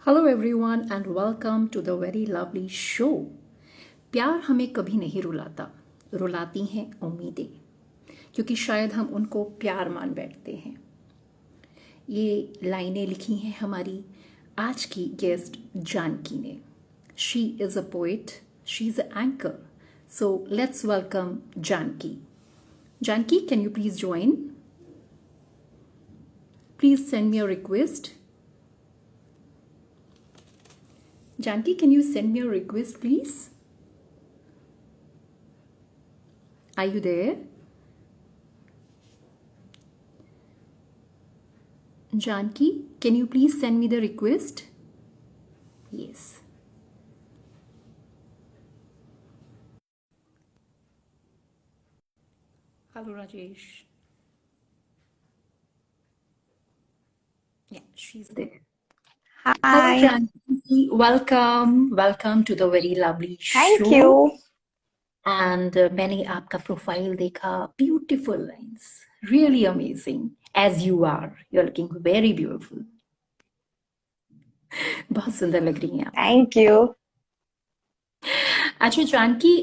Hello everyone and welcome to the very lovely show. प्यार हमें कभी नहीं रुलाता, रुलाती हैं उम्मीदें, क्योंकि शायद हम उनको प्यार मान बैठते हैं। ये लाइनें लिखी हैं हमारी आज की गेस्ट जानकी ने। She is a poet, she is a anchor, so let's welcome Janki. Janki, can you please join? Please send me a request. Janki, can you send me a request, please? Are you there? Janki, can you please send me the request? Yes. Hello, Rajesh. Yeah, she's there. Hello, Hi, Janki. Welcome to the very lovely thank show. you. And मैंने आपका profile देखा, beautiful lines, really amazing. As you are looking very beautiful. बहुत सुंदर लग रही हैं आप। Thank you. अच्छा जानकी,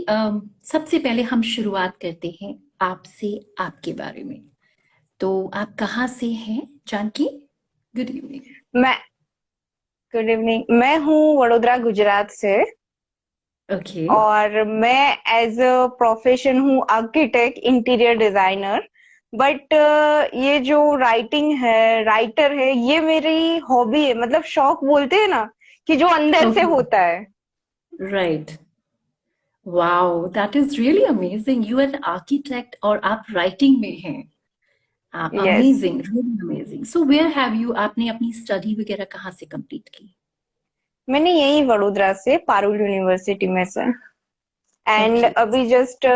सबसे पहले हम शुरुआत करते हैं आपसे, आपके बारे में। तो आप कहाँ से हैं जानकी? Good evening. मैं गुड इवनिंग। मैं हूँ वडोदरा गुजरात से ओके। और मैं एज अ प्रोफेशन हूँ आर्किटेक्ट इंटीरियर डिजाइनर। बट ये जो राइटिंग है, राइटर है, ये मेरी हॉबी है। मतलब शौक बोलते हैं ना, कि जो अंदर से ओके, होता है। Right. Wow, that is really amazing. You an architect और आप राइटिंग में हैं। Yes, amazing, really amazing. So where have you, आपने अपनी स्टडी वगैरह कहाँ से कंप्लीट की? मैंने यही वडोदरा से पारुल यूनिवर्सिटी में से। And okay. अभी जस्ट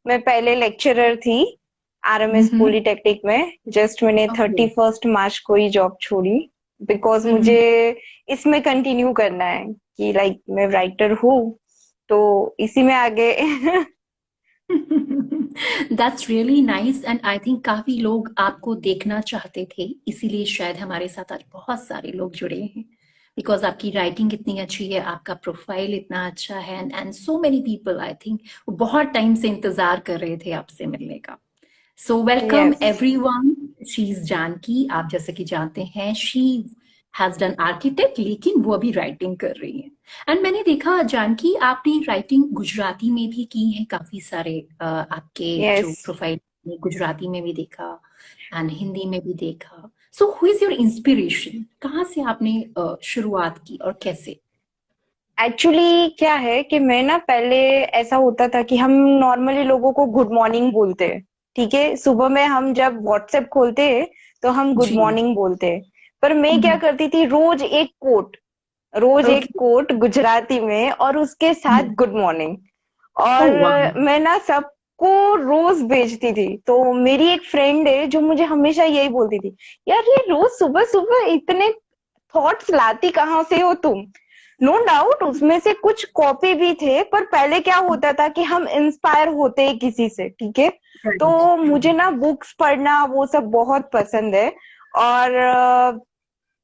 मैं पहले लेक्चरर थी आरएमएस हम्म। पॉलिटेक्निक में। जस्ट मैंने ओके। 31 मार्च को ही जॉब छोड़ी, बिकॉज मुझे इसमें कंटिन्यू करना है कि लाइक मैं राइटर हूँ, तो इसी में आगे। That's really nice and I think काफी लोग आपको देखना चाहते थे, इसीलिए शायद हमारे साथ आज बहुत सारे लोग जुड़े हैं, बिकॉज आपकी राइटिंग इतनी अच्छी है, आपका प्रोफाइल इतना अच्छा है, and so many people I think बहुत टाइम से इंतजार कर रहे थे आपसे मिलने का। So welcome yes, everyone. She is Janaki, आप जैसे कि जानते हैं, शी हैज डन आर्किटेक्ट, लेकिन वो अभी राइटिंग कर रही है। एंड मैंने देखा जानकी, आपने राइटिंग गुजराती में भी की है काफी सारे, आपके जो यस। प्रोफाइल में गुजराती में भी देखा एंड हिंदी में भी देखा। So who is your inspiration? कहाँ से आपने शुरुआत की और कैसे? एक्चुअली क्या है कि मैं ना पहले ऐसा होता था कि हम नॉर्मली लोगों को गुड मॉर्निंग बोलते हैं। ठीक है, सुबह में हम जब व्हाट्सएप खोलते हैं तो हम गुड जी। मॉर्निंग बोलते हैं। पर मैं क्या करती थी, रोज एक ओके। कोट गुजराती में और उसके साथ गुड मॉर्निंग। ओह और वाह। मैं ना सबको रोज भेजती थी। तो मेरी एक फ्रेंड है जो मुझे हमेशा यही बोलती थी, यार ये रोज सुबह सुबह इतने थॉट्स लाती कहाँ से हो तुम। नो डाउट उसमें से कुछ कॉपी भी थे, पर पहले क्या होता था कि हम इंस्पायर होते हैं किसी से। ठीक है, तो राइट। मुझे ना बुक्स पढ़ना वो सब बहुत पसंद है। और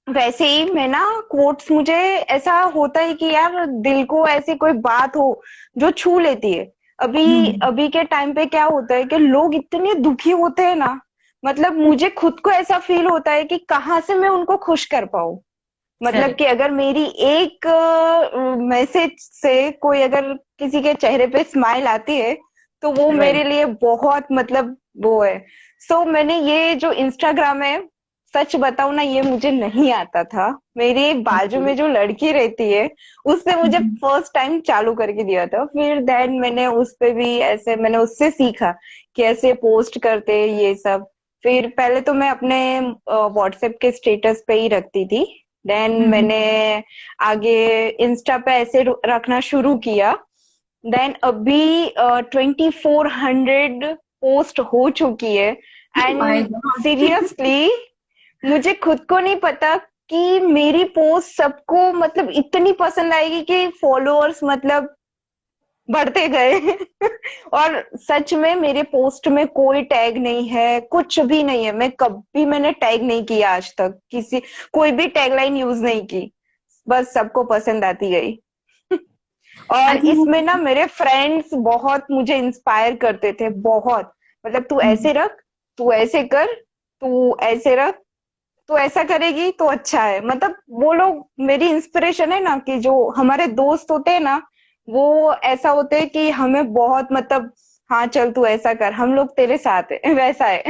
वैसे ही मैं ना कोट्स, मुझे ऐसा होता है कि यार दिल को ऐसी कोई बात हो जो छू लेती है। अभी हम्म। अभी के टाइम पे क्या होता है कि लोग इतने दुखी होते हैं ना, मतलब मुझे खुद को ऐसा फील होता है कि कहाँ से मैं उनको खुश कर पाऊं। मतलब कि करेक्ट। अगर मेरी एक मैसेज से कोई अगर किसी के चेहरे पे स्माइल आती है, तो वो मेरे राइट। लिए बहुत मतलब वो है। सो मैंने ये जो इंस्टाग्राम है, सच बताऊं ना, ये मुझे नहीं आता था। मेरे बाजू ओके। में जो लड़की रहती है, उसने मुझे फर्स्ट टाइम चालू करके दिया था। फिर देन मैंने उस पे भी ऐसे मैंने उससे सीखा कि ऐसे पोस्ट करते हैं ये सब। फिर पहले तो मैं अपने व्हाट्सएप के स्टेटस पे ही रखती थी। देन मैंने आगे इंस्टा पे ऐसे रखना शुरू किया। देन अभी 2400 पोस्ट हो चुकी है। My and God. सीरियसली मुझे खुद को नहीं पता कि मेरी पोस्ट सबको मतलब इतनी पसंद आएगी कि फॉलोअर्स मतलब बढ़ते गए। और सच में मेरे पोस्ट में कोई टैग नहीं है, कुछ भी नहीं है। मैंने टैग नहीं किया आज तक, किसी कोई भी टैगलाइन यूज नहीं की। बस सबको पसंद आती गई। आई और थिंक वो इसमें ना मेरे फ्रेंड्स बहुत मुझे इंस्पायर करते थे, बहुत। मतलब तू हम्म, ऐसे रख, तू ऐसे कर, तू ऐसे रख, तू ऐसा करेगी तो अच्छा है। मतलब वो लोग मेरी इंस्पिरेशन है ना, कि जो हमारे दोस्त होते हैं ना, वो ऐसा होते हैं कि हमें बहुत मतलब, हाँ चल तू ऐसा कर, हम लोग तेरे साथ है, वैसा है।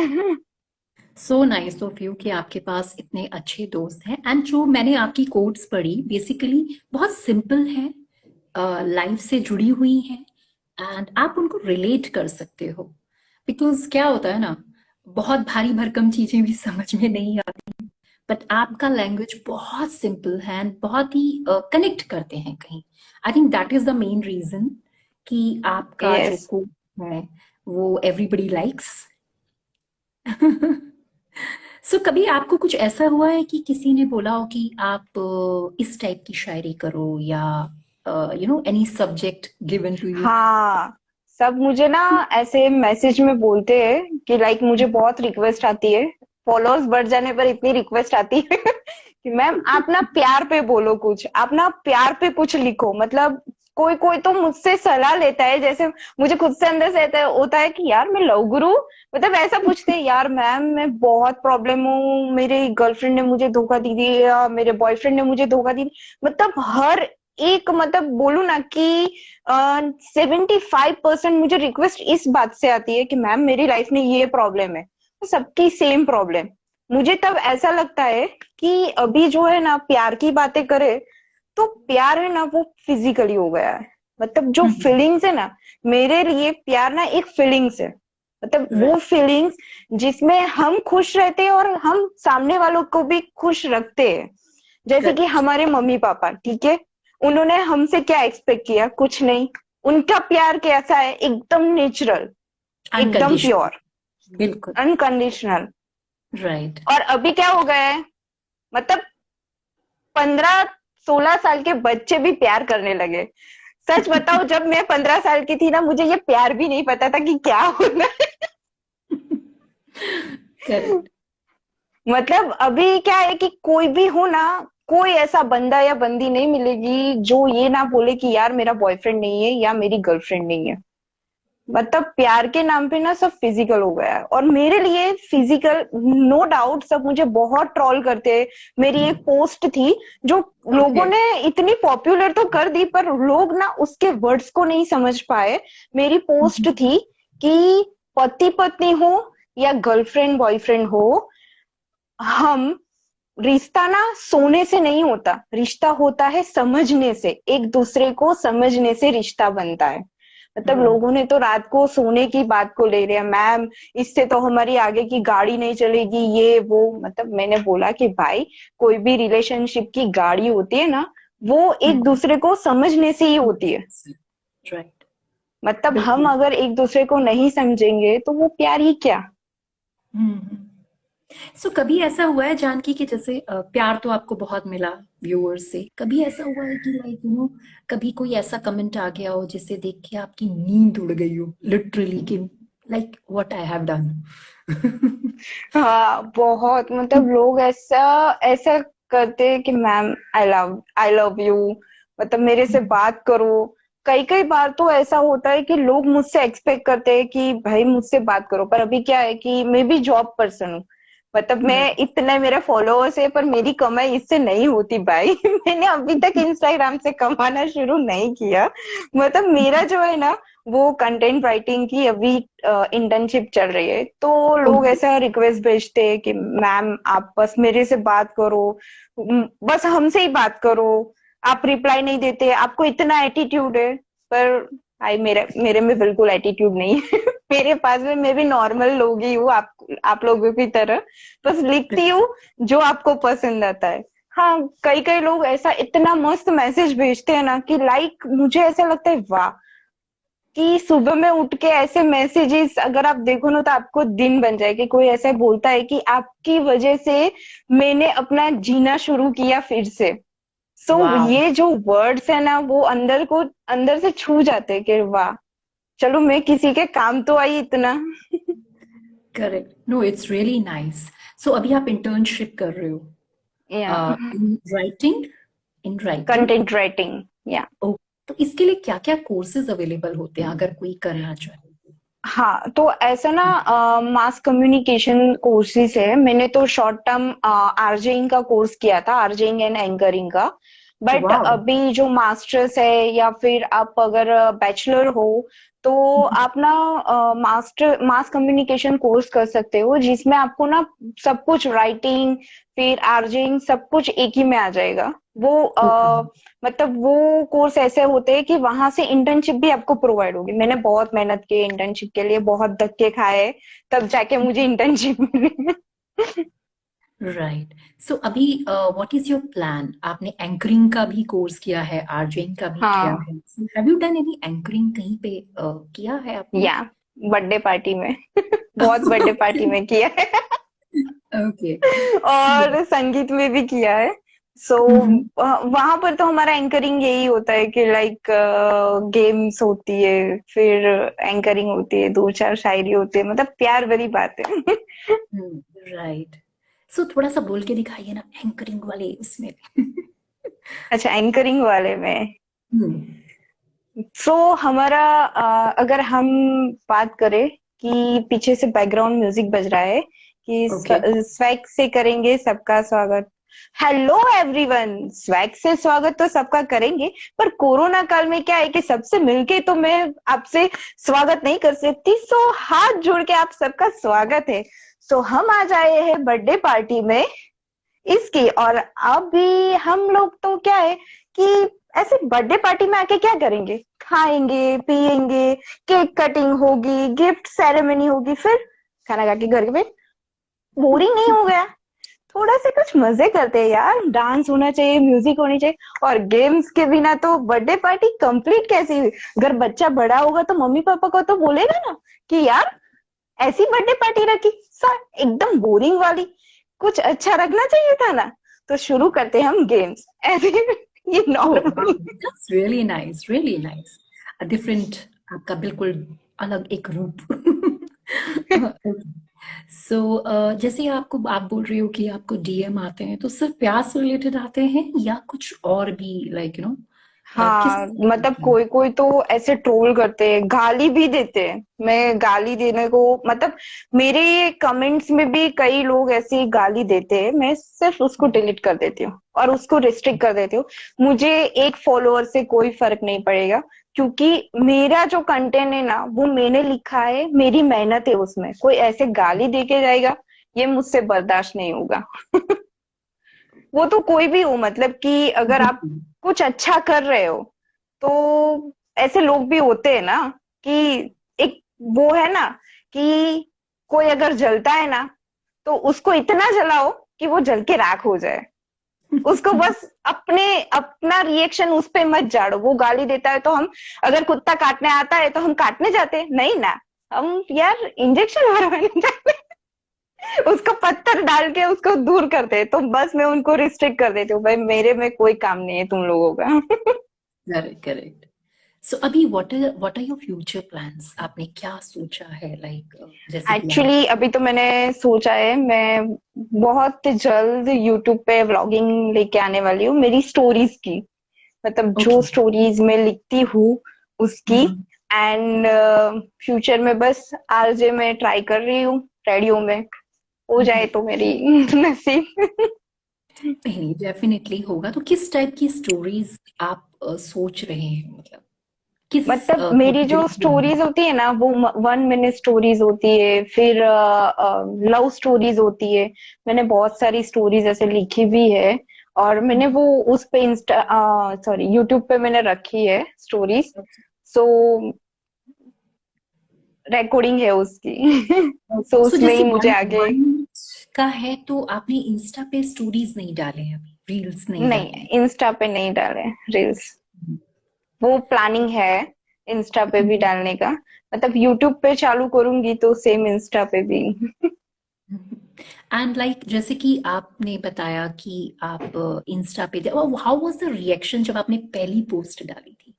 सो नाइस ऑफ यू कि आपके पास इतने अच्छे दोस्त हैं। एंड जो मैंने आपकी कोट्स पढ़ी बेसिकली बहुत सिंपल है, लाइफ से जुड़ी हुई हैं, एंड आप उनको रिलेट कर सकते हो। बिकॉज क्या होता है ना, बहुत भारी भरकम चीजें भी समझ में नहीं आती, बट आपका लैंग्वेज बहुत सिंपल है एंड बहुत ही कनेक्ट करते हैं कहीं। I think that is the main reason कि आपका जो यस। कोट है वो एवरीबडी लाइक्स। सो कभी आपको कुछ ऐसा हुआ है कि किसी ने बोला हो कि आप इस टाइप की शायरी करो, या any subject given to you? हाँ, सब मुझे ना ऐसे मैसेज में बोलते हैं कि लाइक मुझे बहुत रिक्वेस्ट आती है, फॉलोअर्स बढ़ जाने पर इतनी रिक्वेस्ट आती है कि मैम आप ना प्यार पे बोलो कुछ, आप ना प्यार पे कुछ लिखो। मतलब कोई कोई तो मुझसे सलाह लेता है, जैसे मुझे खुद से अंदर से होता है कि यार मैं लव गुरु, मतलब ऐसा पूछते हैं, यार मैम मैं बहुत प्रॉब्लम हूँ, मेरी गर्लफ्रेंड ने मुझे धोखा दी थी या मेरे बॉयफ्रेंड ने मुझे धोखा दी। मतलब हर एक, मतलब बोलूं ना कि 75% मुझे रिक्वेस्ट इस बात से आती है कि मैम मेरी लाइफ में ये प्रॉब्लम है, सबकी सेम प्रॉब्लम। मुझे तब ऐसा लगता है कि अभी जो है ना प्यार की बातें करे, तो प्यार है ना वो फिजिकली हो गया है। मतलब जो फीलिंग्स है ना, मेरे लिए प्यार ना एक फीलिंग्स है। मतलब वो राइट। फीलिंग्स जिसमें हम खुश रहते हैं और हम सामने वालों को भी खुश रखते हैं। जैसे कि करेक्ट। हमारे मम्मी पापा, ठीक है, उन्होंने हमसे क्या एक्सपेक्ट किया, कुछ नहीं। उनका प्यार कैसा है, एकदम नेचुरल, एकदम अनकंडीशनल। प्योर, बिल्कुल। अनकंडीशनल। राइट। और अभी क्या हो गया है, मतलब 15-16 साल के बच्चे भी प्यार करने लगे। सच बताओ, जब मैं 15 साल की थी ना, मुझे ये प्यार भी नहीं पता था कि क्या होना है। करेक्ट। मतलब अभी क्या है कि कोई भी हो ना, कोई ऐसा बंदा या बंदी नहीं मिलेगी जो ये ना बोले कि यार मेरा बॉयफ्रेंड नहीं है या मेरी गर्लफ्रेंड नहीं है। मतलब प्यार के नाम पे ना सब फिजिकल हो गया है, और मेरे लिए फिजिकल, नो डाउट सब मुझे बहुत ट्रोल करते हैं। मेरी एक पोस्ट थी जो लोगों ओके। ने इतनी पॉपुलर तो कर दी, पर लोग ना उसके वर्ड्स को नहीं समझ पाए। मेरी पोस्ट थी कि पति पत्नी हो या गर्लफ्रेंड बॉयफ्रेंड हो, हम, रिश्ता ना सोने से नहीं होता, रिश्ता होता है समझने से, एक दूसरे को समझने से रिश्ता बनता है। मतलब लोगों ने तो रात को सोने की बात को ले लिया, मैम इससे तो हमारी आगे की गाड़ी नहीं चलेगी, ये वो। मतलब मैंने बोला कि भाई, कोई भी रिलेशनशिप की गाड़ी होती है ना, वो एक दूसरे को समझने से ही होती है। राइट। मतलब हम बिल्कुल। अगर एक दूसरे को नहीं समझेंगे तो वो प्यार ही क्या। हम्म। सो कभी ऐसा हुआ है जानकी कि जैसे प्यार तो आपको बहुत मिला व्यूअर्स से, कभी ऐसा हुआ है कि लाइक कभी कोई ऐसा कमेंट आ गया हो जिसे देख के आपकी नींद उड़ गई हो लिटरली, कि like what I have done? हाँ बहुत, मतलब लोग ऐसा ऐसा करते हैं कि मैम आई लव यू, मतलब मेरे से बात करो। कई कई बार तो ऐसा होता है कि लोग मुझसे एक्सपेक्ट करते हैं कि भाई मुझसे बात करो, पर अभी क्या है कि मैं भी जॉब पर्सन हूँ। मतलब मैं, इतने मेरे फॉलोअर्स है पर मेरी कमाई इससे नहीं होती भाई। मैंने अभी तक इंस्टाग्राम से कमाना शुरू नहीं किया। मतलब मेरा जो है ना, वो कंटेंट राइटिंग की अभी इंटर्नशिप चल रही है, तो लोग ओके। ऐसा रिक्वेस्ट भेजते हैं कि मैम आप बस मेरे से बात करो, बस हमसे ही बात करो, आप रिप्लाई नहीं देते, आपको इतना एटीट्यूड है। पर भाई मेरे मेरे में बिल्कुल एटीट्यूड नहीं है। मेरे पास में, मैं भी नॉर्मल लोग ही हूँ, आप लोगों की तरह, बस लिखती हूँ जो आपको पसंद आता है। हाँ, कई कई लोग ऐसा इतना मस्त मैसेज भेजते हैं ना कि लाइक मुझे ऐसा लगता है वाह, कि सुबह में उठ के ऐसे मैसेजेस अगर आप देखो ना, तो आपको दिन बन जाए कि कोई ऐसा बोलता है कि आपकी वजह से मैंने अपना जीना शुरू किया फिर से। So wow. ये जो वर्ड्स है ना, वो अंदर को, अंदर से छू जाते हैं कि वाह, चलो मैं किसी के काम तो आई इतना। Correct. No, it's really nice. So अभी आप इंटर्नशिप कर रहे हो या in writing? In writing? Content writing, या। ओ, तो इसके लिए क्या क्या कोर्सेज अवेलेबल होते हैं अगर कोई करना चाहे तो? हाँ, तो ऐसा ना मास कम्युनिकेशन कोर्सेज है। मैंने तो शॉर्ट टर्म आरजेइंग का कोर्स किया था, आरजेइंग एंड एंकरिंग का। But wow. अभी जो मास्टर्स है या फिर आप अगर बैचलर हो, तो आप ना मास कम्युनिकेशन कोर्स कर सकते हो, जिसमें आपको ना सब कुछ राइटिंग फिर आरजेइंग सब कुछ एक ही में आ जाएगा। वो ओके। मतलब वो कोर्स ऐसे होते हैं कि वहां से इंटर्नशिप भी आपको प्रोवाइड होगी। मैंने बहुत मेहनत की इंटर्नशिप के लिए, बहुत धक्के खाए, तब जाके मुझे इंटर्नशिप मिली। राइट। सो अभी व्हाट इज योर प्लान? आपने एंकरिंग का भी कोर्स किया है, आरजेइंग का भी किया हाँ, है, have you done any anchoring कहीं पे किया है आपने? या बर्थडे पार्टी में। बहुत बर्थडे पार्टी में किया है। ओके। और संगीत में भी किया है। सो वहां पर तो हमारा एंकरिंग यही होता है कि लाइक गेम्स होती है, फिर एंकरिंग होती है, दो चार शायरी होती है, मतलब प्यार भरी बात है। राइट। सो थोड़ा सा बोल के दिखाइए ना एंकरिंग वाले उसमें। अच्छा, एंकरिंग वाले में। हम्म। सो हमारा अगर हम बात करें कि पीछे से बैकग्राउंड म्यूजिक बज रहा है कि ओके। स्वैग से करेंगे सबका स्वागत। हेलो एवरीवन, स्वैग से स्वागत तो सबका करेंगे, पर कोरोना काल में क्या है कि सबसे मिलके तो मैं आपसे स्वागत नहीं कर सकती। सो हाथ जोड़ के आप सबका स्वागत है। सो हम आज आए हैं बर्थडे पार्टी में इसकी। और अभी हम लोग तो क्या है कि ऐसे बर्थडे पार्टी में आके क्या करेंगे, खाएंगे पिएंगे, केक कटिंग होगी, गिफ्ट सेरेमनी होगी, फिर खाना खा के घर पे। बोरिंग नहीं हो गया? थोड़ा से कुछ मजे करते हैं यार, डांस होना चाहिए, म्यूजिक होनी चाहिए। और गेम्स के बिना तो बर्थडे पार्टी कंप्लीट कैसी हुई? अगर बच्चा बड़ा होगा तो मम्मी पापा को तो बोलेगा ना कि यार ऐसी बर्थडे पार्टी रखी सर, एकदम बोरिंग वाली। कुछ अच्छा रखना चाहिए था ना। तो शुरू करते हैं हम गेम्स ऐसे। ये oh normal. Wow, that's really nice, really nice. A different, आपका बिल्कुल अलग एक रूप। सो जैसे आपको, आप बोल रहे हो कि आपको डीएम आते हैं, तो सिर्फ प्यार से रिलेटेड आते हैं या कुछ और भी, लाइक यू नो, किस हाँ, तरह के मतलब आते हैं? कोई कोई तो ऐसे ट्रोल करते हैं, गाली भी देते हैं। मैं गाली देने को मतलब मेरे कमेंट्स में भी कई लोग ऐसी गाली देते हैं, मैं सिर्फ उसको डिलीट कर देती हूँ और उसको रिस्ट्रिक्ट कर देती हूँ। मुझे एक फॉलोअर से कोई फर्क नहीं पड़ेगा, क्योंकि मेरा जो कंटेंट है ना वो मैंने लिखा है, मेरी मेहनत है उसमें। कोई ऐसे गाली दे के जाएगा, ये मुझसे बर्दाश्त नहीं होगा। वो तो कोई भी हो, मतलब कि अगर आप बिल्कुल। कुछ अच्छा कर रहे हो तो ऐसे लोग भी होते हैं ना कि एक वो है ना कि कोई अगर जलता है ना तो उसको इतना जलाओ कि वो जल के राख हो जाए। उसको बस अपने अपना रिएक्शन उस पे मत झाड़ो। वो गाली देता है तो हम, अगर कुत्ता काटने आता है तो हम काटने जाते हैं नहीं ना, हम यार इंजेक्शन मरवाने जाते हैं। उसको पत्थर डाल के उसको दूर करते हैं। तो बस मैं उनको रिस्ट्रिक्ट कर देती हूँ, भाई मेरे में कोई काम नहीं है तुम लोगों का। Correct, correct. सो अभी what are your future plans? आपने क्या सोचा है, लाइक जैसे कि आप। एक्चुअली अभी तो मैंने सोचा है, मैं बहुत जल्द यूट्यूब पे व्लॉगिंग लेके आने वाली हूँ मेरी स्टोरीज की। मतलब जो ओके। स्टोरीज मैं लिखती हूँ उसकी। एंड फ्यूचर में बस आरजे में ट्राई कर रही हूँ, रेडियो में हो जाए तो मेरी नसीब। नहीं नहीं, डेफिनेटली होगा। तो किस टाइप की स्टोरीज आप सोच रहे हैं, मतलब किस मतलब मेरी जो कैटेगरी में? स्टोरीज होती है ना वो 1 मिनट स्टोरीज होती है, फिर लव स्टोरीज होती है। मैंने बहुत सारी स्टोरीज ऐसे लिखी भी है, और मैंने वो उस पे इंस्टा सॉरी यूट्यूब पे मैंने रखी है स्टोरीज। सो रिकॉर्डिंग है उसकी। सो सो उसमें जैसे ही मुझे वन आगे। वन का है, तो आपने इंस्टा पे स्टोरीज नहीं डाले हैं अभी, रील्स नहीं नहीं, डाले हैं? इंस्टा पे नहीं डाले रील्स। वो प्लानिंग है इंस्टा पे भी डालने का। मतलब यूट्यूब पे चालू करूंगी तो सेम इंस्टा पे भी। एंड लाइक जैसे कि आपने बताया कि आप इंस्टा पे, हाउ वाज द रिएक्शन जब आपने पहली पोस्ट डाली थी?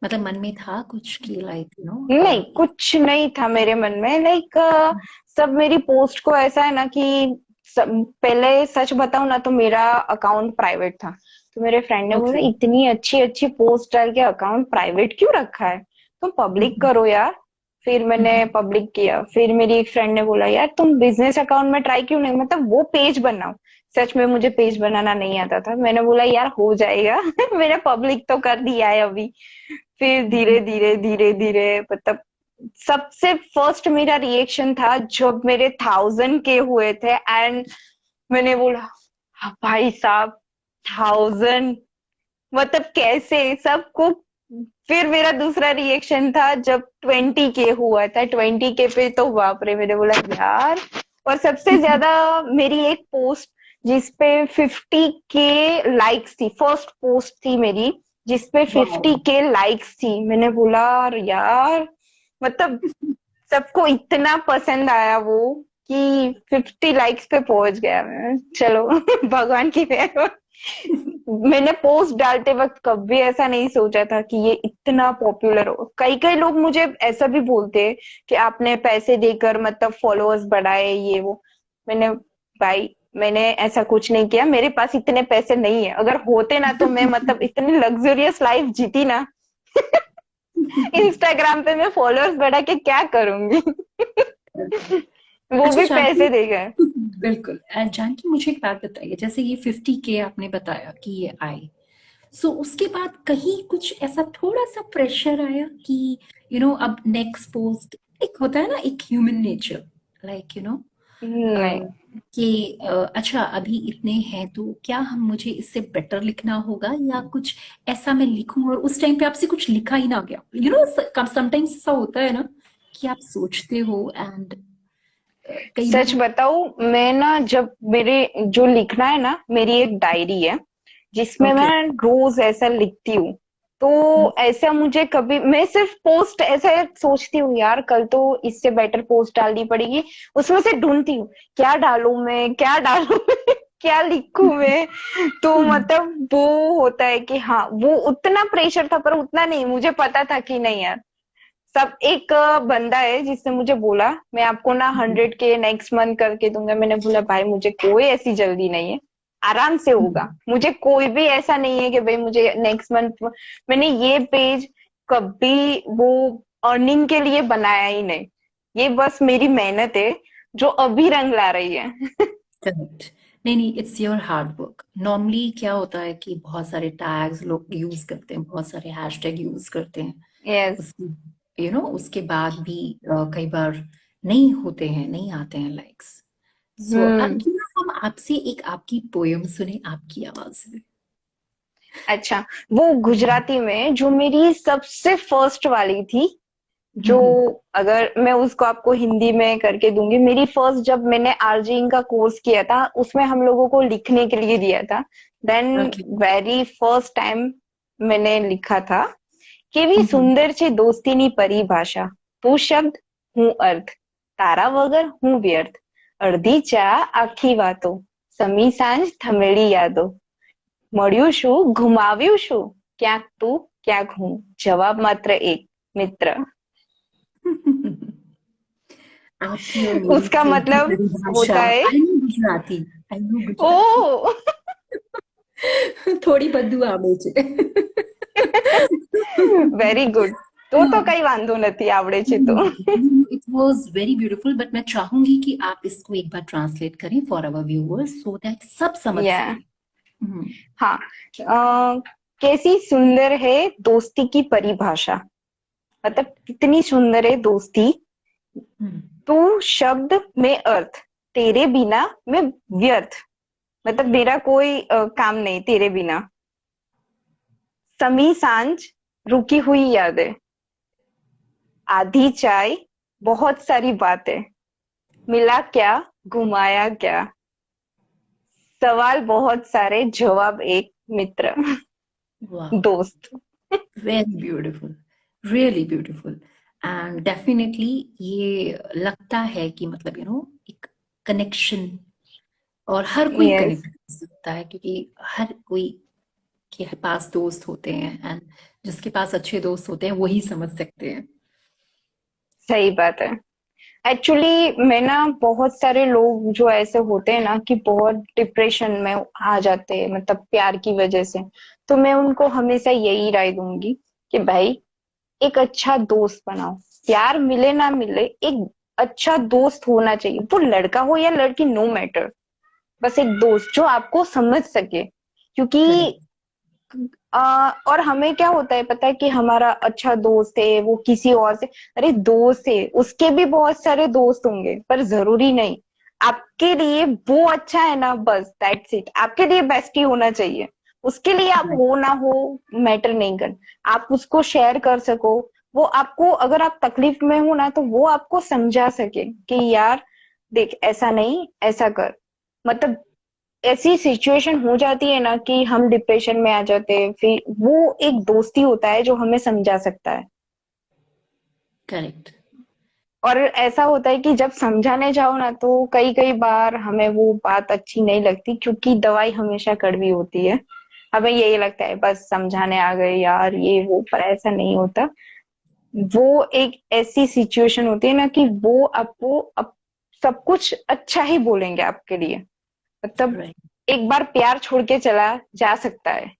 मतलब मन में था कुछ कि लाइक यू नहीं, नो? कुछ नहीं था मेरे मन में। लाइक सब मेरी पोस्ट को ऐसा है ना कि पहले सच बताऊं ना तो मेरा अकाउंट प्राइवेट था। तो मेरे फ्रेंड ने बोला ओके। इतनी अच्छी अच्छी पोस्ट डाल के अकाउंट प्राइवेट क्यों रखा है, तुम पब्लिक हम्म। करो यार। फिर मैंने हम्म। पब्लिक किया। फिर मेरी एक फ्रेंड ने बोला यार तुम बिजनेस अकाउंट में ट्राई क्यों नहीं, मतलब वो पेज बनाओ। सच में मुझे पेज बनाना नहीं आता था। मैंने बोला यार हो जाएगा मैंने पब्लिक तो कर दिया है अभी। फिर धीरे हम्म। धीरे धीरे धीरे मतलब सबसे फर्स्ट मेरा रिएक्शन था जब मेरे 1000 के हुए थे एंड मैंने बोला "हाँ, भाई साहब 1000, मतलब कैसे सबको। फिर मेरा दूसरा रिएक्शन था जब 20 के हुआ था। 20 के पे तो बाप रे, मैंने बोला यार। और सबसे ज्यादा मेरी एक पोस्ट जिसपे 50 के लाइक्स थी, फर्स्ट पोस्ट थी मेरी जिसपे वाओ। 50 के लाइक्स थी। मैंने बोला यार, मतलब सबको इतना पसंद आया वो कि 50 लाइक्स पे पहुंच गया मैं। चलो भगवान की मेहर। मैंने पोस्ट डालते वक्त कभी ऐसा नहीं सोचा था कि ये इतना पॉपुलर हो। कई कई लोग मुझे ऐसा भी बोलते हैं कि आपने पैसे देकर मतलब फॉलोअर्स बढ़ाए ये वो। मैंने भाई मैंने ऐसा कुछ नहीं किया, मेरे पास इतने पैसे नहीं है। अगर होते ना तो मैं मतलब इतनी लग्जरियस लाइफ जीती ना। इंस्टाग्राम पे मैं फॉलोअर्स बढ़ा के क्या करूंगी वो अच्छा भी जानकी। पैसे देकर। बिल्कुल। जानकी मुझे एक बात बताइए, जैसे ये 50K आपने बताया कि ये आए, सो उसके बाद कहीं कुछ ऐसा थोड़ा सा प्रेशर आया कि अब नेक्स्ट पोस्ट, एक होता है ना एक ह्यूमन नेचर, लाइक नहीं। कि अच्छा अभी इतने हैं तो क्या हम मुझे इससे बेटर लिखना होगा या कुछ ऐसा मैं लिखूं, और उस टाइम पे आपसे कुछ लिखा ही ना गया, समटाइम्स ऐसा होता है ना कि आप सोचते हो एंड कई सच बार। बताऊं मैं ना, जब मेरे जो लिखना है ना, मेरी एक डायरी है जिसमें ओके। मैं रोज ऐसा लिखती हूँ। तो ऐसा मुझे कभी, मैं सिर्फ पोस्ट ऐसे सोचती हूँ यार कल तो इससे बेटर पोस्ट डालनी पड़ेगी। उसमें से ढूंढती हूँ क्या डालूं मैं, क्या डालूं मैं, क्या लिखूं मैं। तो मतलब वो होता है कि हाँ वो उतना प्रेशर था, पर उतना नहीं, मुझे पता था कि नहीं यार। सब एक बंदा है जिसने मुझे बोला मैं आपको ना 100 के नेक्स्ट मंथ करके दूंगा। मैंने बोला भाई मुझे कोई ऐसी जल्दी नहीं है, आराम से होगा। मुझे कोई भी ऐसा नहीं है कि भाई मुझे नेक्स्ट मंथ। मैंने ये पेज कभी वो अर्निंग के लिए बनाया ही नहीं। ये बस मेरी मेहनत है जो अभी रंग ला रही है। करेक्ट। नहीं नहीं, it's your hard work. Normally क्या होता है कि बहुत सारे टैग्स लोग यूज करते हैं, बहुत सारे हैशटैग यूज करते हैं, यस। उसकी उसके बाद भी कई बार नहीं होते हैं, नहीं आते हैं लाइक्स। सो अब हम्म। क्यों ना हम आपसे एक आपकी पोयम सुने आपकी आवाज में। अच्छा, वो गुजराती में जो मेरी सबसे फर्स्ट वाली थी, जो अगर मैं उसको आपको हिंदी में करके दूंगी, मेरी फर्स्ट जब मैंने आरजेइंग का कोर्स किया था उसमें हम लोगों को लिखने के लिए दिया था। Then okay. Very first time मैंने लिखा था, કેવી સુંદર છે દોસ્તીની પરિભાષા, તું શબ્દ હું અર્થ, તારા વગર હું વ્યર્થ, અડધી ચા આખી વાતો, સમી સાંજ થમેલી યાદો, મળ્યું શું ઘુમાવ્યું શું, ક્યાંક તું ક્યાંક હું, જવાબ मात्र एक मित्र। आपकी और मेरी उसका प्रेम की मतलब परिभाषा। होता है I know Gujarati. I know Gujarati. ओ થોડી બધું આવડે છે. Very good. તો કઈ વાંધો નથી, આવડે છે તો। It was very beautiful, but मैं चाहूंगी कि आप इसको एक बार ट्रांसलेट करें for our viewers so that सब समझ या सके. हम्म. हाँ, कैसी सुंदर है दोस्ती की परिभाषा, मतलब कितनी सुंदर है दोस्ती। हम्म. तू शब्द में अर्थ, तेरे बिना मैं व्यर्थ, मतलब मेरा कोई काम नहीं तेरे बिना। समी सांझ रुकी हुई यादें, आधी चाय बहुत सारी बातें, मिला क्या घुमाया क्या, सवाल बहुत सारे जवाब एक मित्र। वाह. दोस्त। Very beautiful. Really beautiful. And definitely ये लगता है कि मतलब एक कनेक्शन, और हर कोई यस। कनेक्ट कर सकता है क्योंकि हर कोई के पास दोस्त होते हैं, एंड जिसके पास अच्छे दोस्त होते हैं वही समझ सकते हैं. सही बात है। एक्चुअली मैं ना, बहुत सारे लोग जो ऐसे होते हैं ना कि बहुत डिप्रेशन में आ जाते हैं, मतलब प्यार की वजह से, तो मैं उनको हमेशा यही राय दूंगी कि भाई एक अच्छा दोस्त बनाओ। प्यार मिले ना मिले, एक अच्छा दोस्त होना चाहिए, वो लड़का हो या लड़की, नो मैटर। बस एक दोस्त जो आपको समझ सके, क्योंकि करेक्ट। और हमें क्या होता है पता है, कि हमारा अच्छा दोस्त है वो किसी और से, अरे दोस्त है उसके भी बहुत सारे दोस्त होंगे, पर जरूरी नहीं आपके लिए वो अच्छा है ना, बस दैट्स इट, आपके लिए बेस्ट ही होना चाहिए। उसके लिए आप हो ना हो मैटर नहीं कर, आप उसको शेयर कर सको। वो आपको, अगर आप तकलीफ में हो ना, तो वो आपको समझा सके कि यार देख ऐसा नहीं, ऐसा कर। मतलब ऐसी सिचुएशन हो जाती है ना कि हम डिप्रेशन में आ जाते हैं, फिर वो एक दोस्ती होता है जो हमें समझा सकता है। करेक्ट। और ऐसा होता है कि जब समझाने जाओ ना, तो कई कई बार हमें वो बात अच्छी नहीं लगती, क्योंकि दवाई हमेशा कड़वी होती है। हमें यही लगता है बस समझाने आ गए यार ये वो, पर ऐसा नहीं होता। वो एक ऐसी सिचुएशन होती है ना कि वो आपको सब कुछ अच्छा ही बोलेंगे आपके लिए। मतलब राइट। एक बार प्यार छोड़ के चला जा सकता है,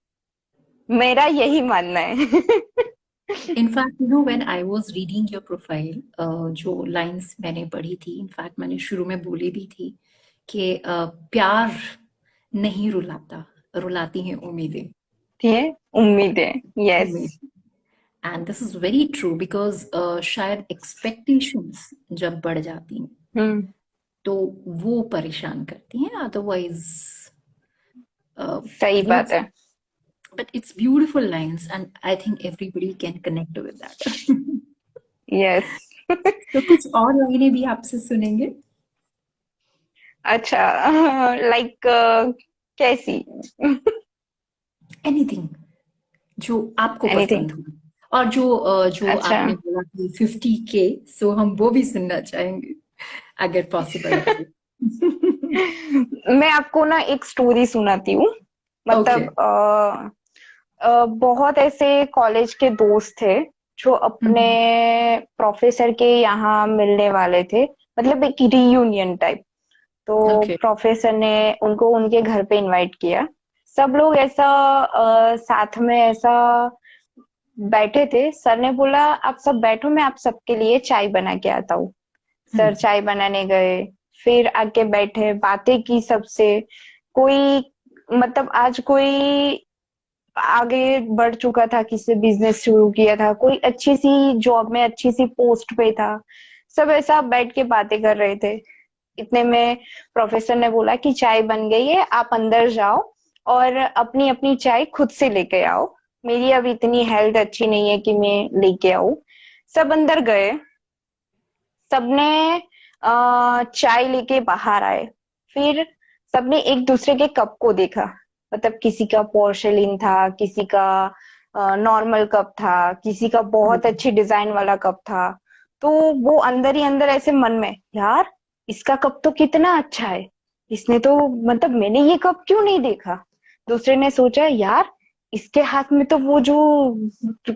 मेरा यही मानना है। In fact when I was reading your profile, जो लाइंस मैंने पढ़ी थी, इनफैक्ट मैंने शुरू में बोली भी थी कि प्यार नहीं रुलाता, रुलाती हैं उम्मीदें। ये उम्मीद है। यस। उम्मीद। And this is very true because शायद एक्सपेक्टेशंस जब बढ़ जाती हैं हम्म। तो वो परेशान करती हैं, अदरवाइज सही वो, बात है। but it's beautiful lines and I think everybody can connect with that. Yes. तो कुछ और लाइनें भी आपसे सुनेंगे। अच्छा, लाइक कैसी? एनीथिंग जो आपको एनीथिंग। पसंद हो, और जो अच्छा। आपने बोला कि 50K, सो हम वो भी सुनना चाहेंगे अगर पॉसिबल है तो। मैं आपको ना एक स्टोरी सुनाती हूँ। ओके। मतलब बहुत ऐसे कॉलेज के दोस्त थे जो अपने प्रोफेसर के यहाँ मिलने वाले थे, मतलब एक रीयूनियन टाइप। तो ओके। प्रोफेसर ने उनको उनके घर पे इनवाइट किया। सब लोग ऐसा साथ में ऐसा बैठे थे। सर ने बोला आप सब बैठो, मैं आप सबके लिए चाय बना के आता हूँ। सर चाय बनाने गए, फिर आके बैठे, बातें की सबसे। कोई, मतलब आज कोई आगे बढ़ चुका था, किसी बिजनेस शुरू किया था, कोई अच्छी सी जॉब में अच्छी सी पोस्ट पे था। सब ऐसा बैठ के बातें कर रहे थे। इतने में प्रोफेसर ने बोला कि चाय बन गई है, आप अंदर जाओ और अपनी अपनी चाय खुद से लेके आओ। मेरी अब इतनी हेल्थ अच्छी नहीं है कि मैं लेके आऊं। सब अंदर गए, सबने चाय लेके बाहर आए। फिर सबने एक दूसरे के कप को देखा। मतलब किसी का पोर्शलिन था, किसी का नॉर्मल कप था, किसी का बहुत अच्छी डिजाइन वाला कप था। तो वो अंदर ही अंदर ऐसे मन में, यार इसका कप तो कितना अच्छा है, इसने तो, मतलब मैंने ये कप क्यों नहीं देखा। दूसरे ने सोचा, यार इसके हाथ में तो वो जो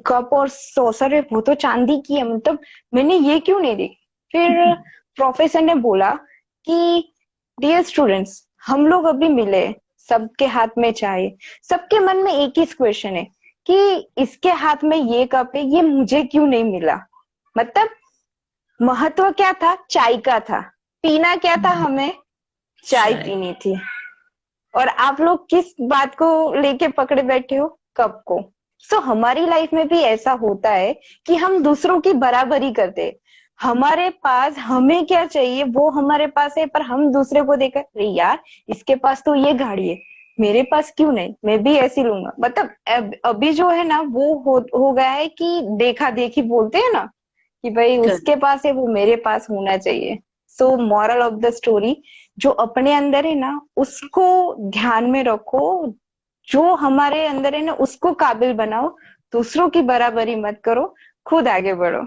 कप और सॉसर है वो तो चांदी की है, मतलब मैंने ये क्यों नहीं देखी। फिर प्रोफेसर ने बोला कि डियर स्टूडेंट्स, हम लोग अभी मिले, सबके हाथ में चाय, सबके मन में एक ही क्वेश्चन है कि इसके हाथ में ये कप है, ये मुझे क्यों नहीं मिला। मतलब महत्व क्या था, चाय का था। पीना क्या था, हमें चाय चाय। पीनी थी। और आप लोग किस बात को लेके पकड़े बैठे हो, कप को। सो हमारी लाइफ में भी ऐसा होता है कि हम दूसरों की बराबरी करते हैं। हमारे पास हमें क्या चाहिए वो हमारे पास है, पर हम दूसरे को देखकर, अरे यार इसके पास तो ये गाड़ी है, मेरे पास क्यों नहीं, मैं भी ऐसी लूंगा। मतलब अभी जो है ना वो हो गया है कि देखा देखी बोलते हैं ना, कि भाई कर। उसके पास है वो मेरे पास होना चाहिए। So moral of the story, जो अपने अंदर है ना उसको ध्यान में रखो, जो हमारे अंदर है ना उसको काबिल बनाओ, दूसरों की बराबरी मत करो, खुद आगे बढ़ो।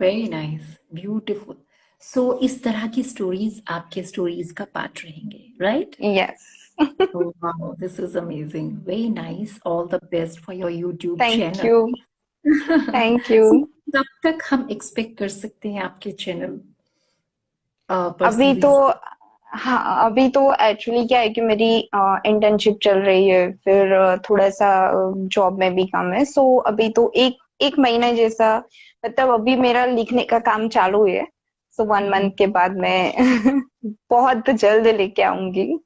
Very nice, beautiful. सो इस तरह की स्टोरीज आपके स्टोरीज का पार्ट रहेंगे, right? Yes. Oh, wow, this is amazing. Very nice. All the best for your YouTube thank channel. You. Thank you. So, कब तक हम एक्सपेक्ट कर सकते हैं आपके चैनल? अभी परस्यू? तो हाँ, अभी तो एक्चुअली क्या है कि मेरी इंटर्नशिप चल रही है, फिर थोड़ा सा जॉब में भी काम है, सो अभी तो एक एक महीना जैसा, मतलब अभी मेरा लिखने का काम चालू है, सो 1 मंथ के बाद मैं बहुत जल्द लेके आऊंगी।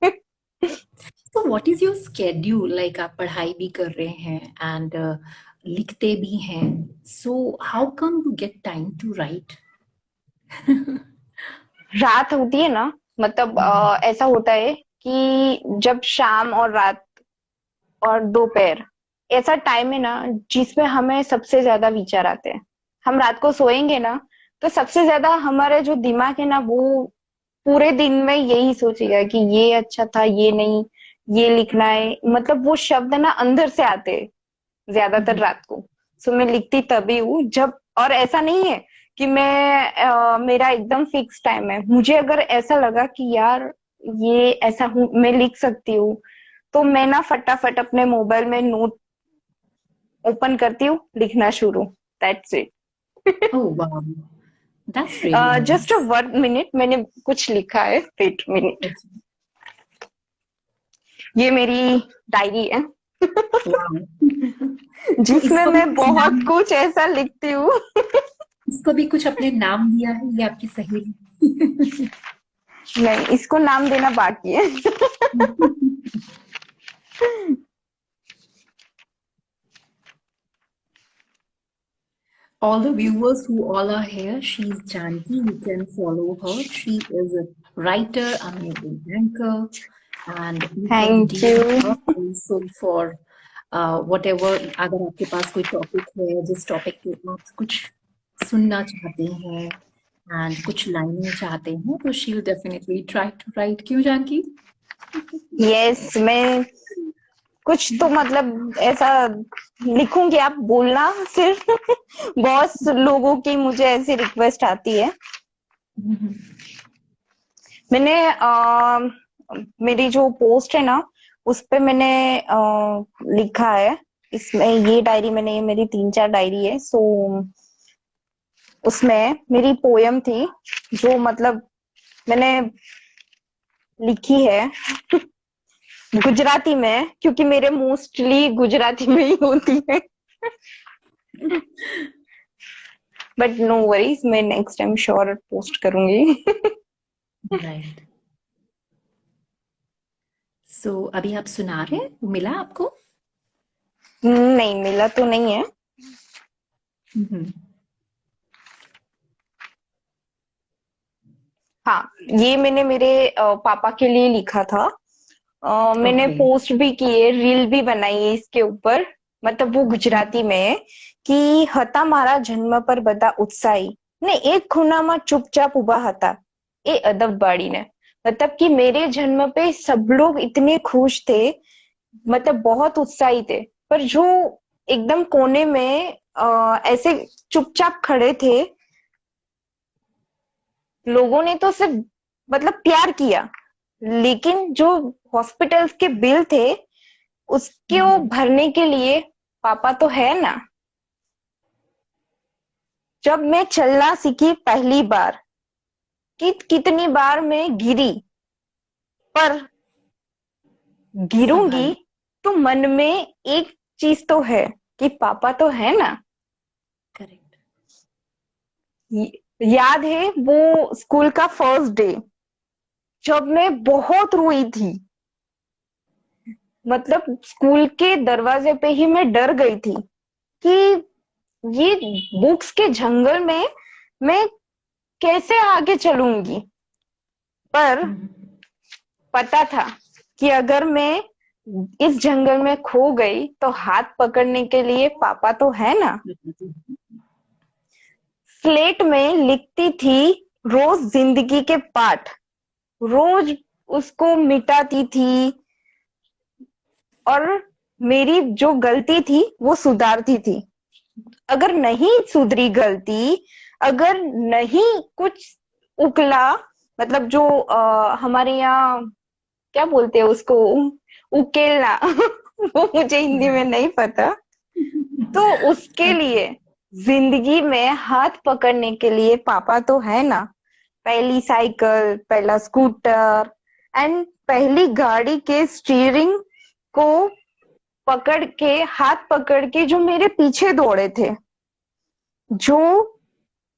तो what is your schedule? Like आप पढ़ाई भी कर रहे हैं एंड लिखते भी हैं, so how come you get time to write? रात होती है ना, मतलब ऐसा होता है कि जब शाम और रात और दोपहर, ऐसा टाइम है ना जिसमें हमें सबसे ज्यादा विचार आते हैं। हम रात को सोएंगे ना, तो सबसे ज्यादा हमारा जो दिमाग है ना, वो पूरे दिन में यही सोचेगा कि ये अच्छा था, ये नहीं, ये लिखना है, मतलब वो शब्द ना अंदर से आते हैं ज्यादातर रात को। सो मैं लिखती तभी हूँ जब, और ऐसा नहीं है कि मेरा एकदम फिक्स टाइम है। मुझे अगर ऐसा लगा कि यार ये ऐसा हूँ, मैं लिख सकती हूँ, तो मैं ना फटाफट अपने मोबाइल में नोट ओपन करती हूँ, लिखना शुरू। That's it. Oh wow, that's really just a nice. 1 minute, मैंने कुछ लिखा है, 8 मिनट। ये मेरी डायरी है वाओ। तो जिसमें इसको भी मैं कुछ नाम, बहुत कुछ ऐसा लिखती हूँ। इसको भी कुछ अपने नाम दिया है, ये आपकी सहेली? नहीं, इसको नाम देना बाकी है। All the viewers who all are here, she's Janki. You can follow her. She is a writer, amazing anchor, and you can thank DM you. her also for whatever. अगर आपके पास कोई टॉपिक है जिस टॉपिक पे आप कुछ सुनना चाहते हैं एंड कुछ लाइनें चाहते हैं, तो she will definitely try to write. क्यों जानकी? यस, मैं कुछ तो मतलब ऐसा लिखूंगी, आप बोलना सिर्फ। बहुत लोगों की मुझे ऐसी रिक्वेस्ट आती है। मैंने मेरी जो पोस्ट है ना, उस पे मैंने लिखा है। इसमें ये डायरी, मैंने, ये मेरी 3-4 डायरी है, सो उसमें मेरी पोयम थी जो मतलब मैंने लिखी है गुजराती में, क्योंकि मेरे मोस्टली गुजराती में ही होती है। बट नो वरीज, मैं नेक्स्ट टाइम श्योर पोस्ट करूंगी। राइट। सो अभी आप सुना रहे हैं, मिला आपको? नहीं, मिला तो नहीं है। हम्म। हाँ, ये मैंने मेरे पापा के लिए लिखा था। मैंने ओके। पोस्ट भी की है, रील भी बनाई है इसके ऊपर। मतलब वो गुजराती में है कि હતા મારા જન્મ પર બધા ઉત્સાહી ને એક ખૂણામાં चुपचाप उबा હતા એ अदब बाड़ी ने। मतलब कि मेरे जन्म पे सब लोग इतने खुश थे, मतलब बहुत उत्साही थे, पर जो एकदम कोने में ऐसे चुपचाप खड़े थे, लोगों ने तो सिर्फ मतलब प्यार किया, लेकिन जो हॉस्पिटल्स के बिल थे उसके वो भरने के लिए पापा तो है ना। जब मैं चलना सीखी पहली बार, कितनी बार मैं गिरी, पर गिरूंगी संभाली। तो मन में एक चीज तो है कि पापा तो है ना। करेक्ट। याद है वो स्कूल का फर्स्ट डे, जब मैं बहुत रोई थी। मतलब स्कूल के दरवाजे पे ही मैं डर गई थी कि ये बुक्स के जंगल में मैं कैसे आगे चलूंगी। पर पता था कि अगर मैं इस जंगल में खो गई तो हाथ पकड़ने के लिए पापा तो है ना। स्लेट में लिखती थी रोज जिंदगी के पाठ, रोज उसको मिटाती थी, और मेरी जो गलती थी वो सुधारती थी। अगर नहीं सुधरी गलती, अगर नहीं कुछ उकला, मतलब जो हमारे यहाँ क्या बोलते हैं उसको, उकेलना, वो मुझे हिंदी में नहीं पता। तो उसके लिए जिंदगी में हाथ पकड़ने के लिए पापा तो है ना। पहली साइकिल, पहला स्कूटर एंड पहली गाड़ी के स्टीयरिंग को पकड़ के, हाथ पकड़ के जो मेरे पीछे दौड़े थे, जो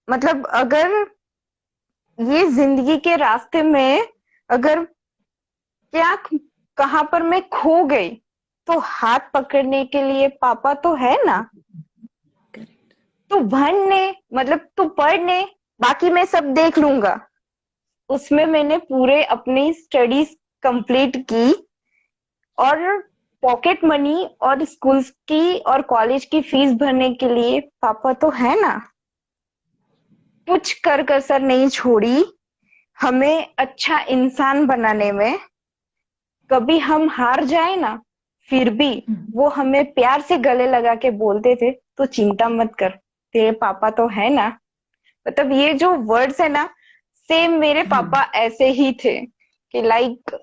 मतलब अगर ये जिंदगी के रास्ते में अगर क्या कहां पर मैं खो गई, तो हाथ पकड़ने के लिए पापा तो है ना। करेक्ट। तू भरने, मतलब तू पढ़ने, बाकी मैं सब देख लूंगा। उसमें मैंने पूरे अपनी स्टडीज कंप्लीट की, और पॉकेट मनी और स्कूल की और कॉलेज की फीस भरने के लिए पापा तो है ना। कुछ कर कसर नहीं छोड़ी हमें अच्छा इंसान बनाने में। कभी हम हार जाए ना, फिर भी वो हमें प्यार से गले लगा के बोलते थे, तो चिंता मत कर, तेरे पापा तो है ना। मतलब ये जो वर्ड्स है ना, सेम मेरे पापा ऐसे ही थे, कि लाइक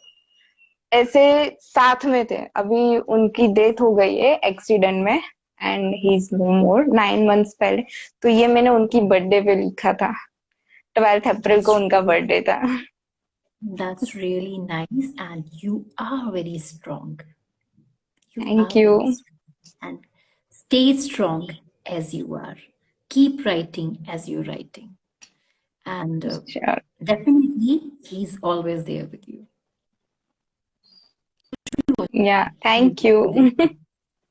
ऐसे साथ में थे। अभी उनकी डेथ हो गई है एक्सीडेंट में, and he is no more 9 months पहले। तो ये मैंने उनकी बर्थडे पे लिखा था, 12 अप्रैल को That's उनका really, बर्थडे था। that's really nice, and you are very strong. You thank are you. very strong. And stay strong as you are. Keep writing as you're writing. And definitely, he's always there with you. या He'll thank be there. You.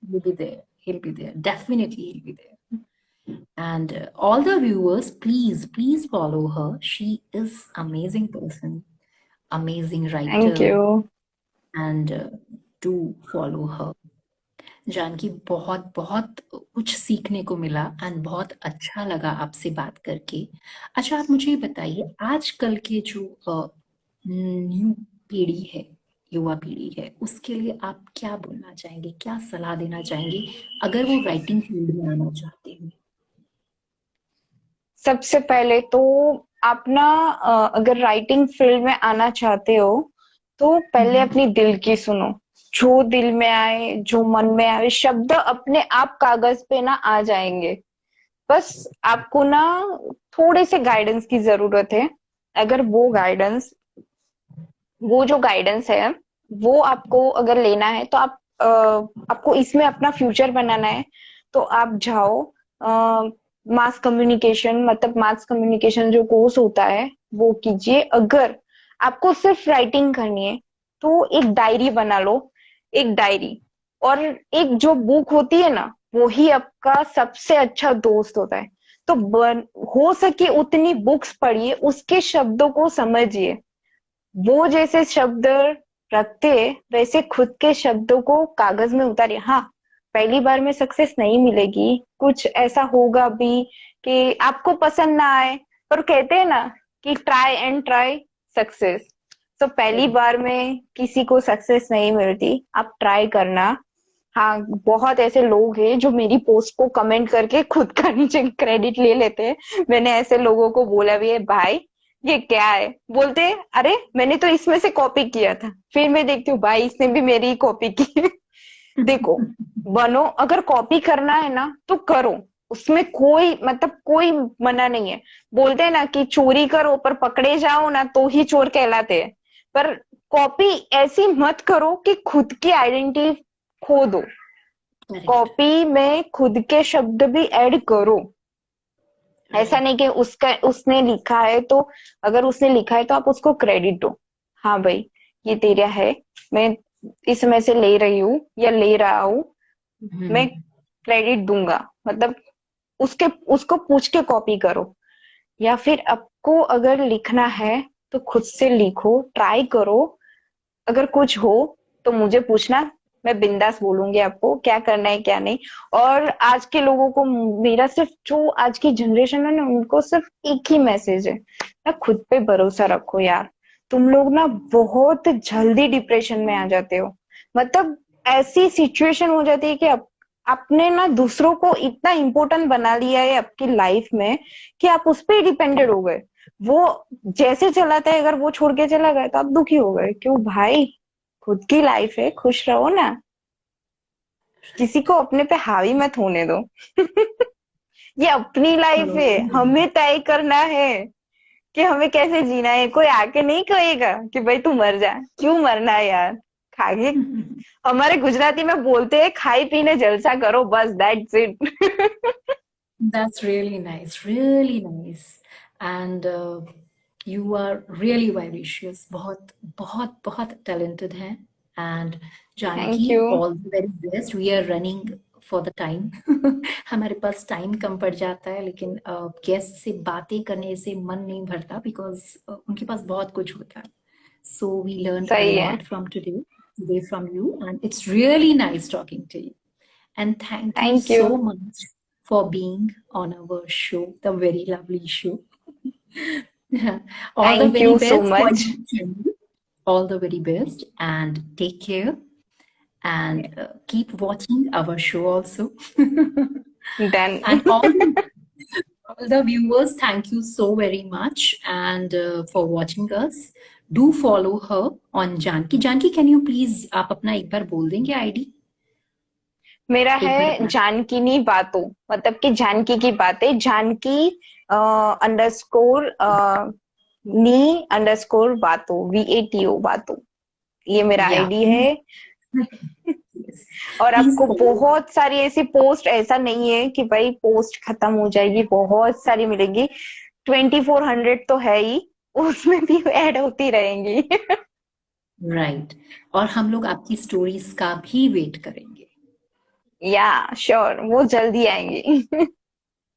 He'll be there. He'll be there. Definitely, he'll be there. And all the viewers, please follow her. She is amazing person, amazing thank writer, you. and do follow her. Janaki, बहुत बहुत कुछ सीखने को मिला and बहुत अच्छा लगा आपसे बात करके। अच्छा, आप मुझे ये बताइए, आजकल के जो न्यू पीढ़ी है, युवा पीढ़ी है, उसके लिए आप क्या बोलना चाहेंगे, क्या सलाह देना चाहेंगे, अगर वो राइटिंग फील्ड में आना चाहते हैं? सबसे पहले तो आप ना, अगर राइटिंग फील्ड में आना चाहते हो, तो पहले अपनी दिल की सुनो। जो दिल में आए, जो मन में आए, शब्द अपने आप कागज पे ना आ जाएंगे। बस आपको ना थोड़े से गाइडेंस की जरूरत है। अगर वो जो गाइडेंस है, वो आपको अगर लेना है, तो आपको इसमें अपना फ्यूचर बनाना है, तो आप जाओ मास कम्युनिकेशन जो कोर्स होता है, वो कीजिए। अगर आपको सिर्फ राइटिंग करनी है, तो एक डायरी बना लो, एक डायरी। और एक जो बुक होती है ना, वो ही आपका सबसे अच्छा दोस्त होता है। तो हो सके उतनी बुक्स पढ़िए, उसके शब्दों को समझिए। वो जैसे शब्द रखते हैं, वैसे खुद के शब्दों को कागज में उतारिए। हाँ, पहली बार में सक्सेस नहीं मिलेगी, कुछ ऐसा होगा भी कि आपको पसंद ना आए, पर कहते हैं ना कि ट्राई एंड ट्राई सक्सेस। तो पहली करेक्ट। बार में किसी को सक्सेस नहीं मिलती, आप ट्राई करना। हाँ, बहुत ऐसे लोग हैं जो मेरी पोस्ट को कमेंट करके खुद का नीचे क्रेडिट ले लेते हैं। मैंने ऐसे लोगों को बोला भी है, भाई ये क्या है, बोलते हैं, अरे मैंने तो इसमें से कॉपी किया था। फिर मैं देखती हूँ, भाई इसने भी मेरी ही कॉपी की है। देखो, बनो, अगर कॉपी करना है ना तो करो, उसमें कोई मतलब कोई मना नहीं है। बोलते हैं ना कि चोरी करो पर पकड़े जाओ ना, तो ही चोर कहलाते हैं। पर कॉपी ऐसी मत करो कि खुद की आइडेंटिटी खो दो। करेक्ट। कॉपी में खुद के शब्द भी ऐड करो। ऐसा राइट। नहीं कि उसका उसने लिखा है तो, अगर उसने लिखा है तो आप उसको क्रेडिट दो। हाँ भाई, ये तेरा है, मैं इसमें से ले रही हूँ या ले रहा हूँ, मैं क्रेडिट दूंगा। मतलब उसके उसको पूछ के कॉपी करो। या फिर आपको अगर लिखना है तो खुद से लिखो, ट्राई करो। अगर कुछ हो तो मुझे पूछना, मैं बिंदास बोलूंगी आपको क्या करना है क्या नहीं। और आज के लोगों को, मेरा सिर्फ जो आज की जनरेशन है ना, उनको सिर्फ एक ही मैसेज है ना, खुद पे भरोसा रखो यार। तुम लोग ना बहुत जल्दी डिप्रेशन में आ जाते हो। मतलब ऐसी सिचुएशन हो जाती है कि आपने ना दूसरों को इतना इम्पोर्टेंट बना लिया है आपकी लाइफ में, कि आप उस पर डिपेंडेड हो गए। वो जैसे चलाता है, अगर वो छोड़ के चला गया तो आप दुखी हो गए। क्यों भाई, खुद की लाइफ है, खुश रहो ना, किसी को अपने पे हावी मत होने दो। ये अपनी लाइफ चलो, है, हमें तय करना है। कि हमें कैसे जीना है। कोई आके नहीं कहेगा कि भाई तू मर जा, क्यों मरना है यार, खाके। हमारे गुजराती में बोलते हैं खाई पीने जलसा करो, बस that's it. That's really nice, really nice. And you are really vivacious. बहुत बहुत बहुत talented हैं. And thank Janki, you. all the very best. We are running for the time. हमारे पास टाइम कम पड़ जाता है, लेकिन गेस्ट से बातें करने से मन नहीं भरता, बिकॉज उनके पास बहुत कुछ होता है. So we learned a सही है। lot from today from you, and it's really nice talking to you. And thank you thank you. so much for being on our show, the very lovely show. All the thank very you so best for much. you, Chandu. All the very best, and take care, and keep watching our show also. Done. And all the viewers, thank you so very much, and for watching us. Do follow her on Janki. Janki, can you please आप अपना एक बार बोल देंगे ID? मेरा एक बार है अपना. जानकीनी बातों, मतलब कि जानकी की बातें, जानकी अंडरस्कोर नी अंडरस्कोर बातों, VATO बातों, ये मेरा Yeah, आईडी है। please. Yes. और Please आपको follow. बहुत सारी ऐसी पोस्ट, ऐसा नहीं है कि भाई पोस्ट खत्म हो जाएगी, बहुत सारी मिलेगी। 2400 तो है ही, उसमें भी ऐड होती रहेंगी। राइट. और हम लोग आपकी स्टोरीज का भी वेट करेंगे. या श्योर, वो जल्दी आएंगी।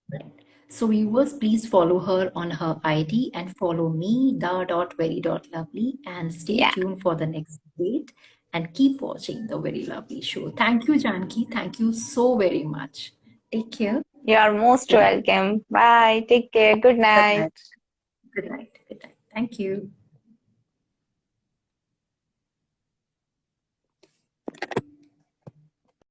Right. So viewers, please follow her on her ID and follow me, da.very.lovely, and stay या tuned for the next date and keep watching the very lovely show. Thank you, Janki. Thank you so very much. Take care. You are most Good night. Welcome, bye, take care, good Good night. Night. Good night. Good night. Thank you.